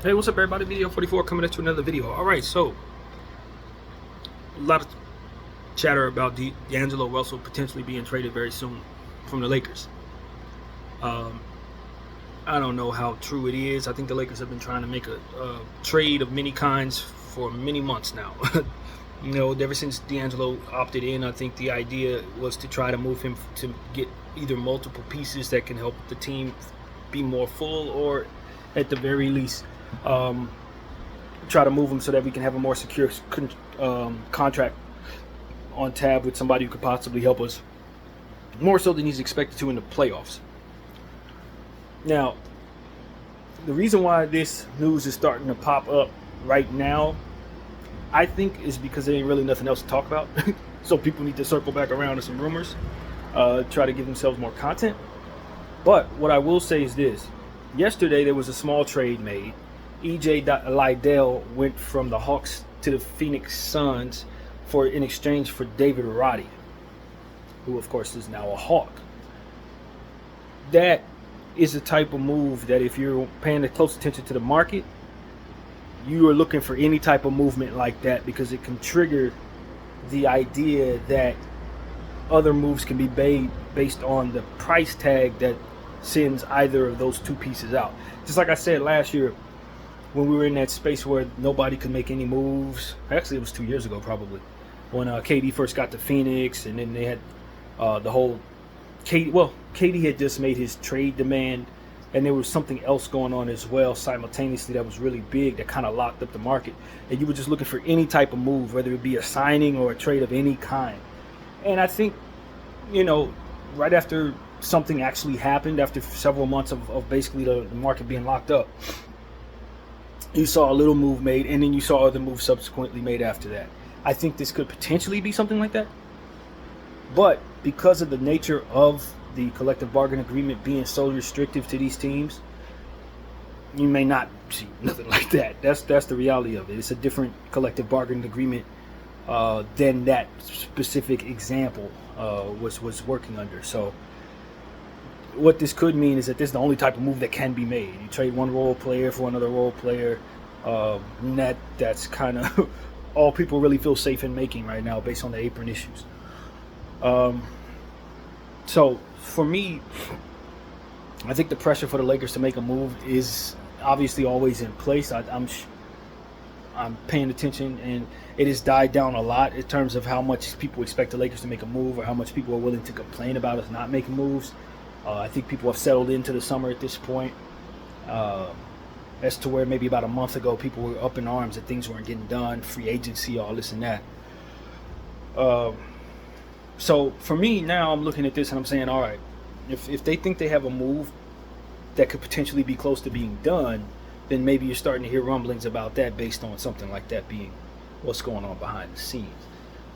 Hey, what's up, everybody? Video 44 coming at you another video. All right, so a lot of chatter about D'Angelo Russell potentially being traded very soon from the Lakers. I don't know how true it is. I think the Lakers have been trying to make a trade of many kinds for many months now. Ever since D'Angelo opted in, I think the idea was to try to move him to get either multiple pieces that can help the team be more full, or at the very least, try to move him so that we can have a more secure contract on tab with somebody who could possibly help us more so than he's expected to in the playoffs. Now, the reason why this news is starting to pop up right now, I think, is because there ain't really nothing else to talk about. So people need to circle back around to some rumors, try to give themselves more content. But what I will say is this. Yesterday there was a small trade made. EJ Liddell went from the Hawks to the Phoenix Suns in exchange for David Roddy, who of course is now a Hawk. That is the type of move that, if you're paying close attention to the market, you are looking for any type of movement like that, because it can trigger the idea that other moves can be made based on the price tag that sends either of those two pieces out. Just like I said last year, when we were in that space where nobody could make any moves. Actually, it was 2 years ago probably, when KD first got to Phoenix, and then they had the whole KD had just made his trade demand, and there was something else going on as well simultaneously that was really big that kind of locked up the market. And you were just looking for any type of move, whether it be a signing or a trade of any kind. And I think, right after something actually happened, after several months of basically the market being locked up, you saw a little move made, and then you saw other moves subsequently made after that. I think this could potentially be something like that. But because of the nature of the collective bargain agreement being so restrictive to these teams, you may not see nothing like that. That's the reality of it. It's a different collective bargaining agreement than that specific example was working under. So what this could mean is that this is the only type of move that can be made. You trade one role player for another role player. That's kind of all people really feel safe in making right now, based on the apron issues. So for me, I think the pressure for the Lakers to make a move is obviously always in place. I'm paying attention, and it has died down a lot in terms of how much people expect the Lakers to make a move, or how much people are willing to complain about us not making moves. I think people have settled into the summer at this point, as to where maybe about a month ago people were up in arms that things weren't getting done, free agency, all this and that. So for me now, I'm looking at this and I'm saying, all right, if they think they have a move that could potentially be close to being done, then maybe you're starting to hear rumblings about that based on something like that being what's going on behind the scenes.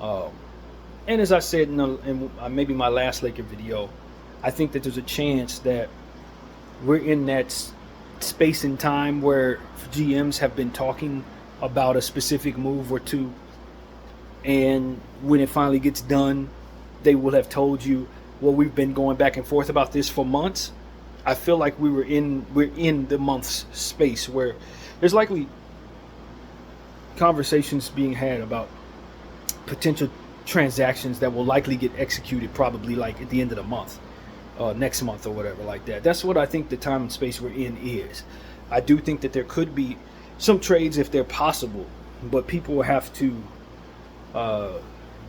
And as I said in maybe my last Laker video, I think that there's a chance that we're in that space in time where GMs have been talking about a specific move or two, and when it finally gets done, they will have told you, well, we've been going back and forth about this for months. I feel like we're in the months space where there's likely conversations being had about potential transactions that will likely get executed probably like at the end of the month, next month or whatever like that. That's what I think the time and space we're in is. I do think that there could be some trades if they're possible, but people will have to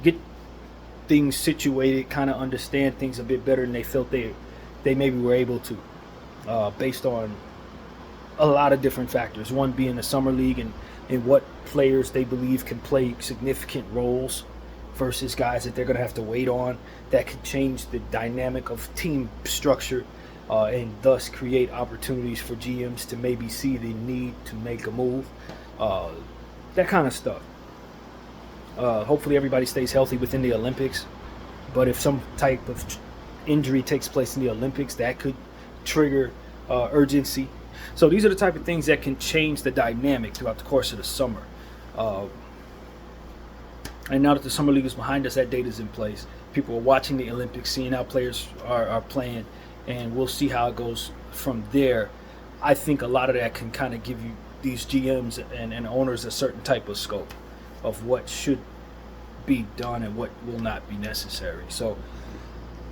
get things situated, kind of understand things a bit better than they felt they maybe were able to, based on a lot of different factors. One being the summer league and what players they believe can play significant roles versus guys that they're going to have to wait on, that could change the dynamic of team structure, and thus create opportunities for GMs to maybe see the need to make a move, that kind of stuff. Hopefully everybody stays healthy within the Olympics, but if some type of injury takes place in the Olympics, that could trigger urgency. So these are the type of things that can change the dynamic throughout the course of the summer. And now that the summer league is behind us, that data is in place. People are watching the Olympics, seeing how players are playing, and we'll see how it goes from there. I think a lot of that can kind of give you these GMs and owners a certain type of scope of what should be done and what will not be necessary. So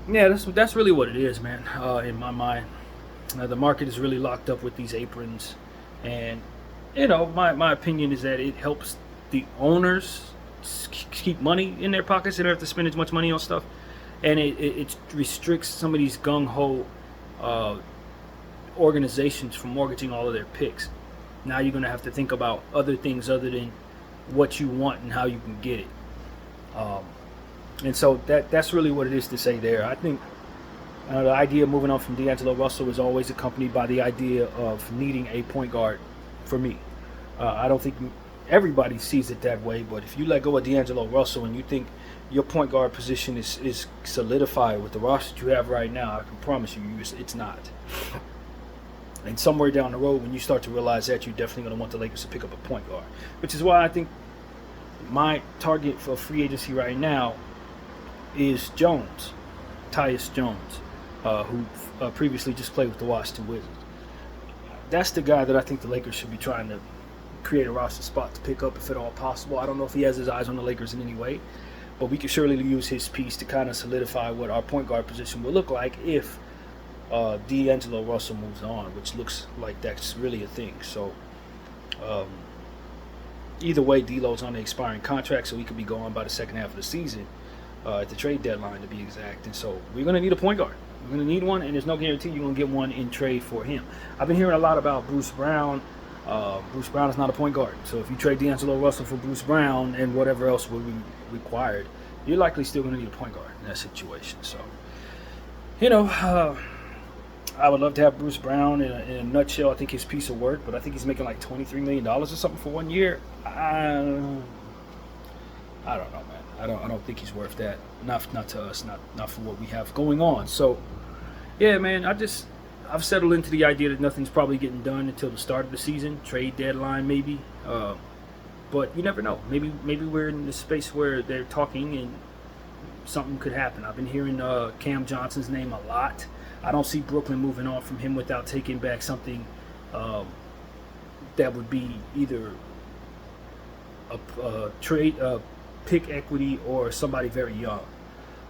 yeah, that's really what it is, man. In my mind, the market is really locked up with these aprons, and my opinion is that it helps the owners keep money in their pockets. They don't have to spend as much money on stuff, and it restricts some of these gung-ho organizations from mortgaging all of their picks. Now you're going to have to think about other things other than what you want and how you can get it. And so that's really what it is to say there. I think the idea of moving on from D'Angelo Russell is always accompanied by the idea of needing a point guard for me. I don't think everybody sees it that way, but if you let go of D'Angelo Russell and you think your point guard position is solidified with the roster you have right now, I can promise you it's not. And somewhere down the road, when you start to realize that, you're definitely going to want the Lakers to pick up a point guard, which is why I think my target for free agency right now is Tyus Jones, who previously just played with the Washington Wizards. That's the guy that I think the Lakers should be trying to create a roster spot to pick up if at all possible. I don't know if he has his eyes on the Lakers in any way, but we could surely use his piece to kind of solidify what our point guard position will look like if D'Angelo Russell moves on, which looks like that's really a thing. So either way, D'Lo's on the expiring contract, so he could be gone by the second half of the season, at the trade deadline to be exact. And so we're going to need a point guard. We're going to need one, and there's no guarantee you're going to get one in trade for him. I've been hearing a lot about Bruce Brown. Bruce Brown is not a point guard. So if you trade D'Angelo Russell for Bruce Brown and whatever else will be required, you're likely still going to need a point guard in that situation. So, I would love to have Bruce Brown in a nutshell. I think his piece of work, but I think he's making like $23 million or something for 1 year. I don't know, man. I don't think he's worth that. Not to us. Not for what we have going on. So, yeah, man. I've settled into the idea that nothing's probably getting done until the start of the season, trade deadline maybe. But you never know. Maybe we're in the space where they're talking and something could happen. I've been hearing Cam Johnson's name a lot. I don't see Brooklyn moving on from him without taking back something that would be either a trade, pick equity, or somebody very young.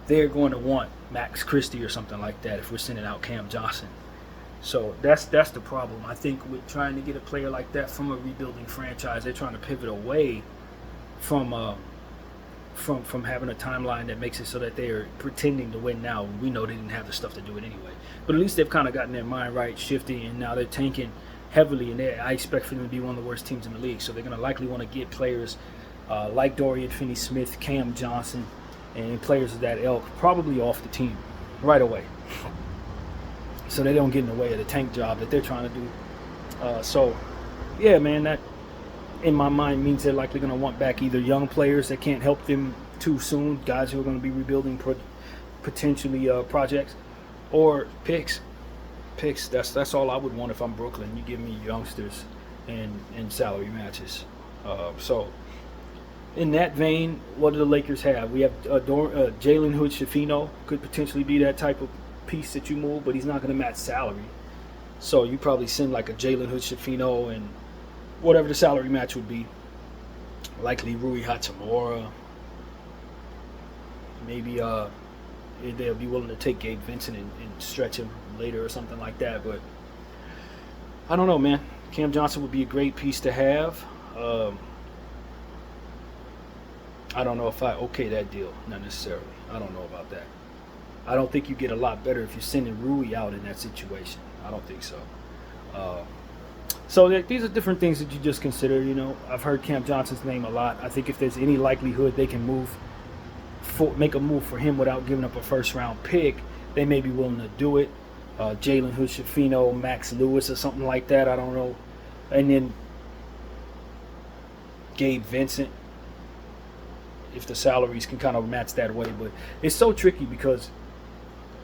They're going to want Max Christie or something like that if we're sending out Cam Johnson. So that's the problem. I think with trying to get a player like that from a rebuilding franchise, they're trying to pivot away from having a timeline that makes it so that they're pretending to win now. We know they didn't have the stuff to do it anyway. But at least they've kind of gotten their mind right, shifting, and now they're tanking heavily. And I expect for them to be one of the worst teams in the league. So they're going to likely want to get players like Dorian Finney-Smith, Cam Johnson, and players of that ilk probably off the team right away, so they don't get in the way of the tank job that they're trying to do. So, yeah, man, that in my mind means they're likely going to want back either young players that can't help them too soon, guys who are going to be rebuilding potentially projects, or picks. That's all I would want if I'm Brooklyn. You give me youngsters and salary matches. So in that vein, what do the Lakers have? We have Jalen Hood-Schifino could potentially be that type of piece that you move, but he's not going to match salary. So you probably send like a Jalen Hood-Schifino and whatever the salary match would be. Likely Rui Hachimura. Maybe they'll be willing to take Gabe Vincent and stretch him later or something like that. But I don't know, man. Cam Johnson would be a great piece to have. I don't know if I okay that deal, not necessarily. I don't know about that. I don't think you get a lot better if you're sending Rui out in that situation. I don't think so. So these are different things that you just consider. I've heard Cam Johnson's name a lot. I think if there's any likelihood they can make a move for him without giving up a first-round pick, they may be willing to do it. Jalen Hood-Schifino, Max Lewis, or something like that. I don't know. And then Gabe Vincent, if the salaries can kind of match that way. But it's so tricky because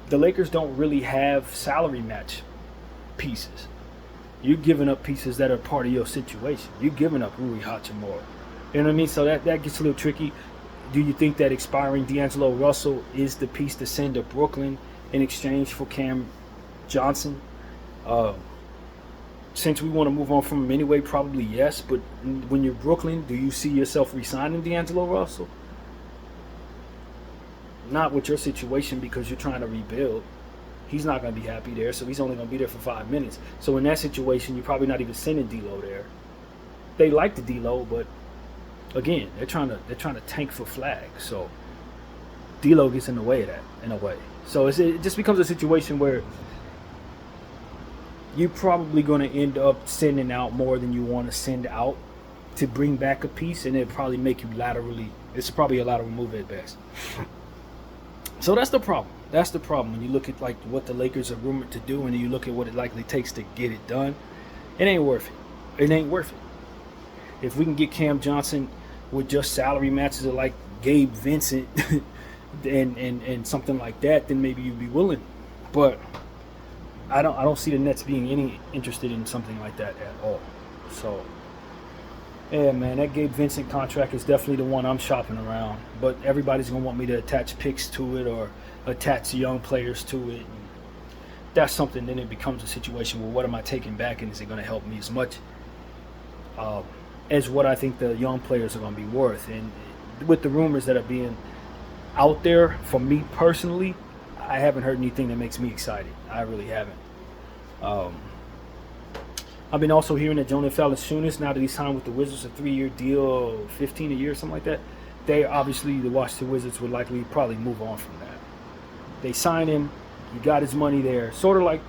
the Lakers don't really have salary match pieces. You're giving up pieces that are part of your situation. You're giving up Rui Hachimura. You know what I mean? So that gets a little tricky. Do you think that expiring D'Angelo Russell is the piece to send to Brooklyn in exchange for Cam Johnson? since we want to move on from him anyway, probably yes. But when you're Brooklyn, do you see yourself re-signing D'Angelo Russell? Not with your situation, because you're trying to rebuild. He's not going to be happy there, so he's only going to be there for 5 minutes. So in that situation, you're probably not even sending D'Lo there. They like the D'Lo, but again, they're trying to tank for flags. So D'Lo gets in the way of that in a way. So it just becomes a situation where you're probably going to end up sending out more than you want to send out to bring back a piece, and it'll probably make you laterally. It's probably a lateral move at best. So that's the problem. That's the problem when you look at like what the Lakers are rumored to do, and you look at what it likely takes to get it done. It ain't worth it. It ain't worth it. If we can get Cam Johnson with just salary matches of like Gabe Vincent and something like that, then maybe you'd be willing. But I don't see the Nets being any interested in something like that at all. So yeah, man, that Gabe Vincent contract is definitely the one I'm shopping around. But everybody's going to want me to attach picks to it or attach young players to it. And that's something, then it becomes a situation where what am I taking back, and is it going to help me as much as what I think the young players are going to be worth? And with the rumors that are being out there, for me personally, I haven't heard anything that makes me excited. I really haven't. I've been also hearing that Jonas Valanciunas, now that he's signed with the Wizards, a 3-year deal, 15 a year, something like that, they obviously, the Washington Wizards would likely probably move on from that. They signed him, he got his money there, sort of like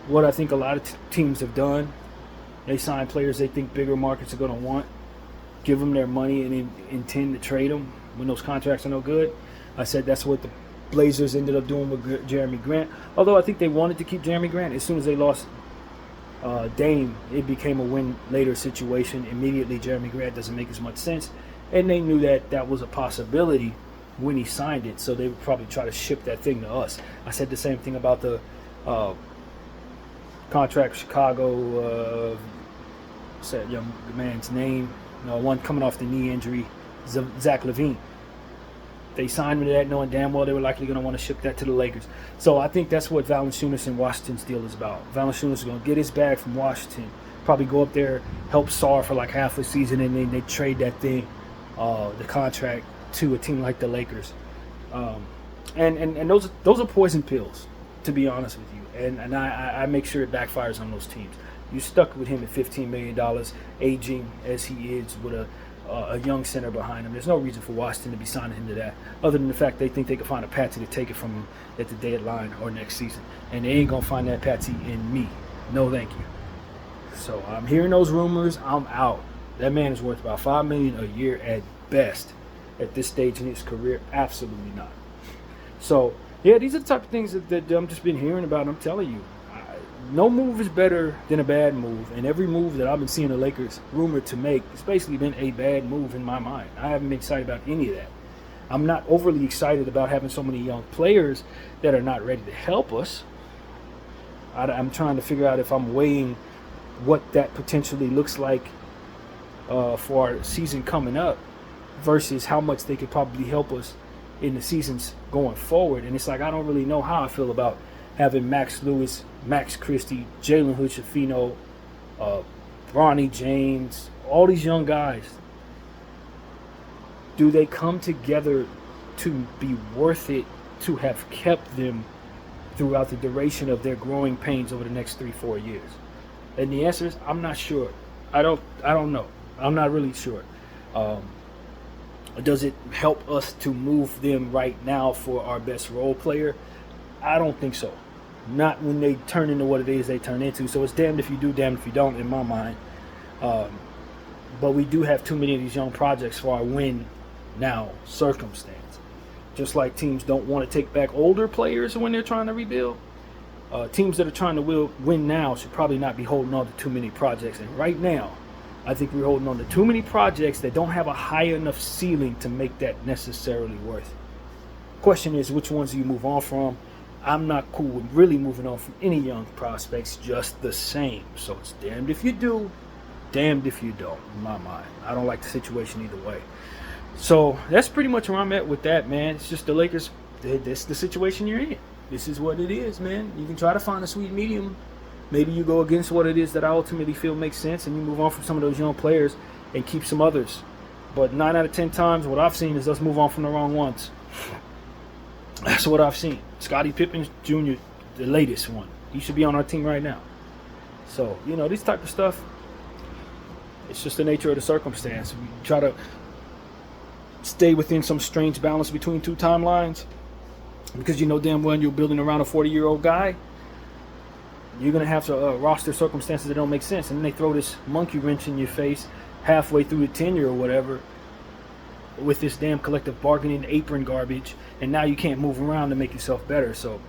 what I think a lot of teams have done. They sign players they think bigger markets are going to want, give them their money, and intend to trade them when those contracts are no good. I said that's what the Blazers ended up doing with Jeremy Grant. Although I think they wanted to keep Jeremy Grant, as soon as they lost Dame, it became a win later situation. Immediately, Jeremy Grant doesn't make as much sense, and they knew that that was a possibility when he signed it, so they would probably try to ship that thing to us. I said the same thing about the contract with Chicago. What's that young man's name? One coming off the knee injury, Zach LaVine. They signed him to that knowing damn well they were likely going to want to ship that to the Lakers. So I think that's what Valanciunas and Washington's deal is about. Valanciunas is going to get his bag from Washington, probably go up there, help Sarr for like half a season, and then they trade that thing, the contract, to a team like the Lakers. And those are poison pills, to be honest with you. And I make sure it backfires on those teams. You stuck with him at $15 million, aging as he is with a young center behind him. There's no reason for Washington to be signing him to that, other than the fact they think they can find a patsy to take it from him at the deadline or next season. And they ain't going to find that patsy in me. No thank you. So I'm hearing those rumors. I'm out. That man is worth about $5 million a year at best at this stage in his career. Absolutely not. So, yeah, these are the type of things that I'm just been hearing about. I'm telling you, no move is better than a bad move, and every move that I've been seeing the Lakers rumored to make has basically been a bad move in my mind. I haven't been excited about any of that. I'm not overly excited about having so many young players that are not ready to help us. I'm trying to figure out if I'm weighing what that potentially looks like for our season coming up versus how much they could probably help us in the seasons going forward. And it's like I don't really know how I feel about having Max Lewis, Max Christie, Jalen Hood-Schifino, Bronny James, all these young guys. Do they come together to be worth it to have kept them throughout the duration of their growing pains over the next 3-4 years? And the answer is I'm not sure. I don't know. I'm not really sure. Does it help us to move them right now for our best role player? I don't think so. Not when they turn into what it is they turn into. So it's damned if you do, damned if you don't, in my mind. But we do have too many of these young projects for our win now circumstance. Just like teams don't want to take back older players when they're trying to rebuild. Teams that are trying to win now should probably not be holding on to too many projects. And right now, I think we're holding on to too many projects that don't have a high enough ceiling to make that necessarily worth it. Question is, which ones do you move on from? I'm not cool with really moving on from any young prospects just the same. So it's damned if you do, damned if you don't, in my mind. I don't like the situation either way. So that's pretty much where I'm at with that, man. It's just the Lakers, this is the situation you're in. This is what it is, man. You can try to find a sweet medium maybe you go against what it is that I ultimately feel makes sense, and you move on from some of those young players and keep some others. But 9 out of 10 times, what I've seen is us move on from the wrong ones. That's what I've seen. Scottie Pippen Jr., the latest one. He should be on our team right now. So, you know, this type of stuff, it's just the nature of the circumstance. We try to stay within some strange balance between two timelines, because you know damn well you're building around a 40-year-old guy. You're going to have to roster circumstances that don't make sense. And then they throw this monkey wrench in your face halfway through the tenure or whatever with this damn collective bargaining apron garbage. And now you can't move around to make yourself better. So,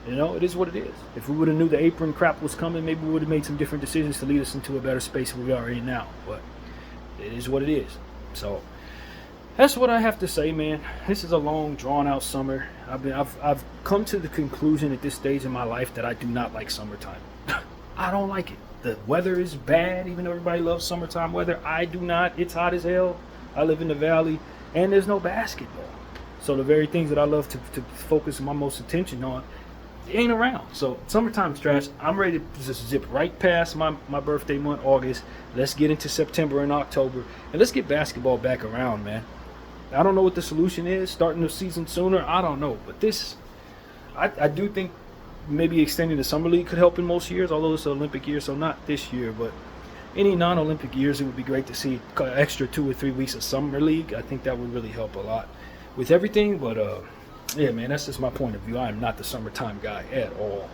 you know, it is what it is. If we would have knew the apron crap was coming, maybe we would have made some different decisions to lead us into a better space than we are in now. But it is what it is. So that's what I have to say, man. This is a long, drawn-out summer. I've come to the conclusion at this stage in my life that I do not like summertime. I don't like it. The weather is bad, even though everybody loves summertime weather. I do not. It's hot as hell. I live in the valley, and there's no basketball. So the very things that I love to focus my most attention on ain't around. So summertime's trash. I'm ready to just zip right past my birthday month, August. Let's get into September and October, and let's get basketball back around, man. I don't know what the solution is, starting the season sooner. I don't know. But this, I do think maybe extending the summer league could help in most years, although it's an Olympic year, so not this year. But any non-Olympic years, it would be great to see an extra 2 or 3 weeks of summer league. I think that would really help a lot with everything. But, yeah, man, that's just my point of view. I am not the summertime guy at all.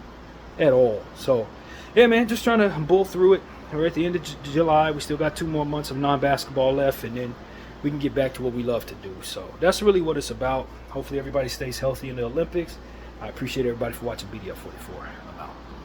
At all. So, yeah, man, just trying to bull through it. We're at the end of July. We still got 2 more months of non-basketball left, and then we can get back to what we love to do. So that's really what it's about. Hopefully everybody stays healthy in the Olympics. I appreciate everybody for watching BDF 44.